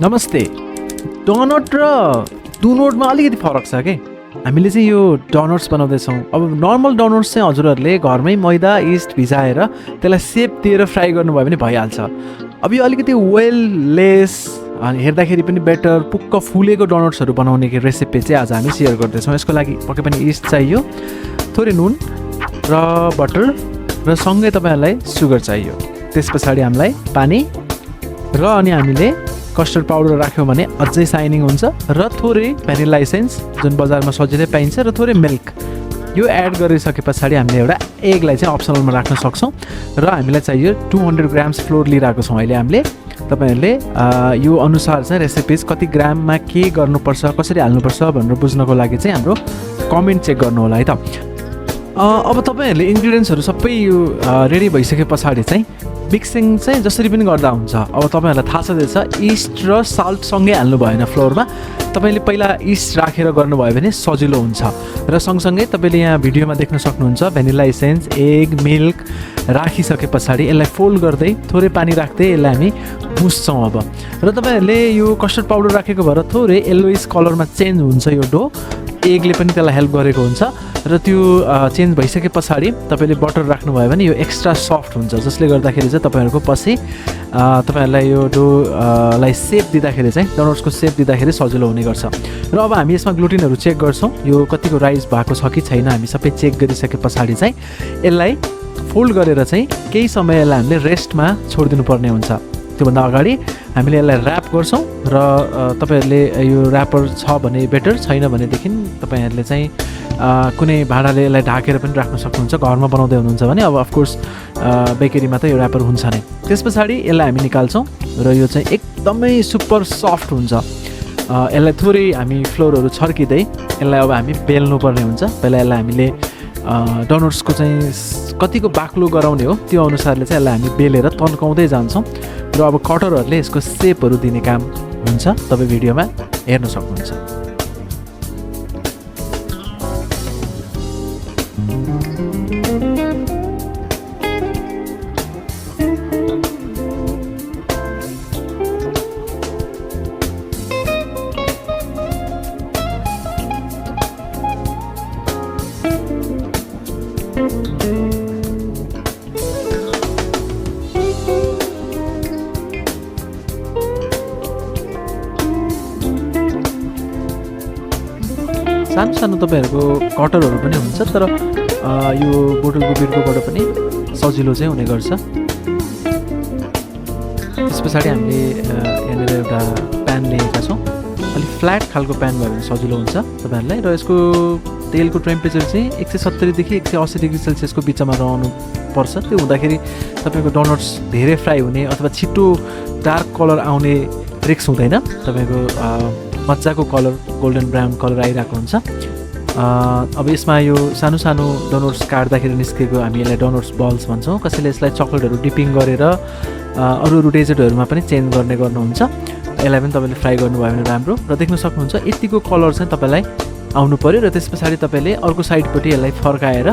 नमस्ते। डोनट र डुनोटमा अलिकति फरक छ के। हामीले चाहिँ यो डोनट्स बनाउँदैछौँ। अब नर्मल डोनट्स चाहिँ हजुरहरूले घरमै मैदा इस्ट भिजाएर त्यसलाई सेप दिएर फ्राई गर्नुभयो भने भइहाल्छ। अब यो अलिकति वेल लेस हेर्दाखेरि पनि बेटर पुक्क फुलेको डोनट्सहरू बनाउने रेसिपी चाहिँ आज हामी सेयर गर्दैछौँ। यसको लागि पक्कै पनि इस्ट चाहियो, थोरै नुन र बटर र सँगै तपाईँहरूलाई सुगर चाहियो। त्यस पछाडि हामीलाई पानी र अनि हामीले कस्टर्ड पाउडर राख्यौँ भने अझै साइनिङ हुन्छ र थोरै भ्यानिला एसेन्स जुन बजारमा सजिलै पाइन्छ र थोरै मिल्क यो एड गरिसके पछाडि हामीले एउटा एगलाई चाहिँ अप्सनलमा राख्न सक्छौँ र हामीलाई चाहियो 200 ग्राम्स फ्लोर लिइरहेको छौँ अहिले हामीले। तपाईँहरूले यो अनुसार चाहिँ रेसिपिज कति ग्राममा के गर्नुपर्छ कसरी हाल्नुपर्छ भनेर बुझ्नको लागि चाहिँ हाम्रो कमेन्ट चेक गर्नु होला है त। अब तपाईँहरूले इन्ग्रिडियन्ट्सहरू सबै यो रेडी भइसके पछाडि चाहिँ मिक्सिङ चाहिँ जसरी पनि गर्दा हुन्छ। अब तपाईँहरूलाई थाहा छँदैछ इस्ट र साल्ट सँगै हाल्नु भएन फ्लोरमा। तपाईँले पहिला इस्ट राखेर गर्नुभयो भने सजिलो हुन्छ र सँगसँगै तपाईँले यहाँ भिडियोमा देख्न सक्नुहुन्छ भ्यानिला एसेन्स एग मिल्क राखिसके पछाडि यसलाई फोल्ड गर्दै थोरै पानी राख्दै यसलाई हामी मुस्छौँ। अब र तपाईँहरूले यो कस्टर्ड पाउडर राखेको भएर थोरै येल्लोइस कलरमा चेन्ज हुन्छ यो डो। एगले पनि त्यसलाई हेल्प गरेको हुन्छ र त्यो चेन्ज भइसके पछाडि तपाईँले बटर राख्नुभयो भने यो एक्स्ट्रा सफ्ट हुन्छ, जसले गर्दाखेरि चाहिँ तपाईँहरूको पछि तपाईँहरूलाई यो डोलाई सेप दिँदाखेरि चाहिँ डोनट्सको सेप दिँदाखेरि सजिलो हुने गर्छ। र अब हामी यसमा ग्लुटिनहरू चेक गर्छौँ, यो कतिको राइस भएको छ कि छैन हामी सबै चेक गरिसके पछाडि चाहिँ यसलाई फोल्ड गरेर चाहिँ केही समय यसलाई हामीले रेस्टमा छोडिदिनु पर्ने हुन्छ। त्योभन्दा अगाडि हामीले यसलाई ऱ्याप गर्छौँ र तपाईँहरूले यो ऱ्यापर छ भने बेटर, छैन भनेदेखि तपाईँहरूले चाहिँ कुनै भाँडाले यसलाई ढाकेर पनि राख्न सक्नुहुन्छ घरमा बनाउँदै हुनुहुन्छ भने। अब अफकोर्स बेकरीमा त यो ऱ्यापर हुन्छ नै। त्यस पछाडि यसलाई हामी निकाल्छौँ र यो चाहिँ एकदमै सुपर सफ्ट हुन्छ। यसलाई थोरै हामी फ्लोरहरू छर्किँदै यसलाई अब हामी बेल्नुपर्ने हुन्छ। पहिला यसलाई हामीले डोनट्सको चाहिँ कतिको बाक्लो गराउने हो त्यो अनुसारले चाहिँ यसलाई हामी बेलेर तन्काउँदै जान्छौँ र अब कटरहरूले यसको सेपहरू दिने काम हुन्छ। तपाईँ भिडियोमा हेर्न सक्नुहुन्छ। सानो सानो तपाईँहरूको कटरहरू पनि हुन्छ, तर यो बोटलको बिर्कोबाट पनि सजिलो चाहिँ हुने गर्छ। त्यस पछाडि हामीले यहाँनिर एउटा प्यान लिएका छौँ। अलिक फ्ल्याट खालको प्यान भयो भने सजिलो हुन्छ तपाईँहरूलाई। र यसको तेलको टेम्परेचर चाहिँ 170 देखि 180 डिग्री सेल्सियसको बिचमा रहनु पर्छ। त्यो हुँदाखेरि तपाईँको डोनट्स धेरै फ्राई हुने अथवा छिट्टो डार्क कलर आउने रिस्क हुँदैन। तपाईँको मजाको कलर गोल्डन ब्राउन कलर आइरहेको हुन्छ। अब यसमा यो सानो सानो डोनट्स काट्दाखेरि निस्केको हामी यसलाई डोनट्स बल्स भन्छौँ। कसैले यसलाई चक्लेटहरू डिपिङ गरेर अरू अरू डेजर्टहरूमा पनि चेन्ज गर्नुहुन्छ। यसलाई पनि तपाईँले फ्राई गर्नुभयो भने राम्रो। र देख्न सक्नुहुन्छ यतिको कलर चाहिँ तपाईँलाई आउनु पऱ्यो। र त्यस पछाडि तपाईँले अर्को साइडपट्टि यसलाई फर्काएर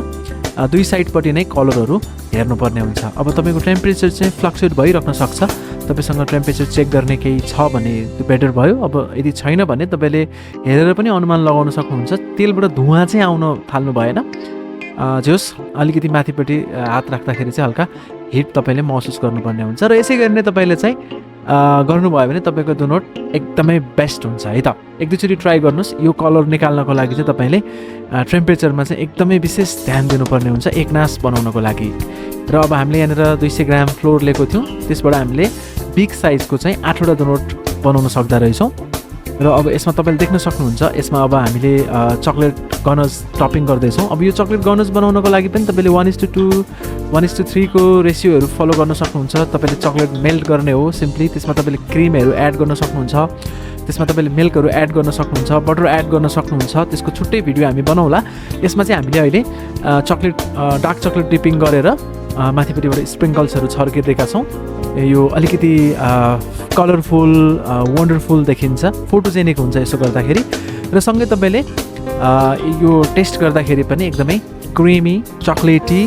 दुई साइडपट्टि नै कलरहरू हेर्नुपर्ने हुन्छ। अब तपाईँको टेम्परेचर चाहिँ फ्लक्चुएट भइराख्न सक्छ। तपाईँसँग टेम्परेचर चेक गर्ने केही छ भने बेटर भयो। अब यदि छैन भने तपाईँले हेरेर पनि अनुमान लगाउन सक्नुहुन्छ। तेलबाट धुवाँ चाहिँ आउन थाल्नु भएन। जे होस् अलिकति माथिपट्टि हात राख्दाखेरि चाहिँ हल्का हिट तपाईँले महसुस गर्नुपर्ने हुन्छ। र यसै गरी नै तपाईँले चाहिँ गर्नुभयो भने तपाईँको डोनट एकदमै बेस्ट हुन्छ है त। एक दुईचोटि ट्राई गर्नुहोस्। यो कलर निकाल्नको लागि चाहिँ तपाईँले टेम्परेचरमा चाहिँ एकदमै विशेष ध्यान दिनुपर्ने हुन्छ एकनास बनाउनको लागि। र अब हामीले यहाँनिर 200 ग्राम फ्लोर लिएको थियौँ। त्यसबाट हामीले बिग साइजको चाहिँ 8वटा डोनट बनाउन सक्दा रहेछौँ। र अब यसमा तपाईँले देख्न सक्नुहुन्छ यसमा अब हामीले चक्लेट गनज टपिङ गर्दैछौँ। अब यो चक्लेट गनज बनाउनको लागि पनि तपाईँले 1:2 1:3 को रेसियोहरू फलो गर्न सक्नुहुन्छ। तपाईँले चक्लेट मेल्ट गर्ने हो सिम्पली। त्यसमा तपाईँले क्रिमहरू एड गर्न सक्नुहुन्छ। त्यसमा तपाईँले मिल्कहरू एड गर्न सक्नुहुन्छ, बटर एड गर्न सक्नुहुन्छ। त्यसको छुट्टै भिडियो हामी बनाउला। यसमा चाहिँ हामीले अहिले चक्लेट डार्क चक्लेट डिपिङ गरेर माथिपट्टिबाट स्प्रिङ्कल्सहरू छर्किदिएका छौँ। यो अलिकति कलरफुल वन्डरफुल देखिन्छ, फोटोजेनिक हुन्छ यसो गर्दाखेरि। र सँगै तपाईँले यो टेस्ट गर्दाखेरि पनि एकदमै क्रिमी चक्लेटी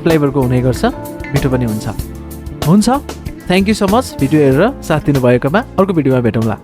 फ्लेभरको हुने गर्छ, मिठो पनि हुन्छ। Thank you so much video हेरेर साथ दिनुभएकोमा। अर्को भिडियोमा भेटौँला।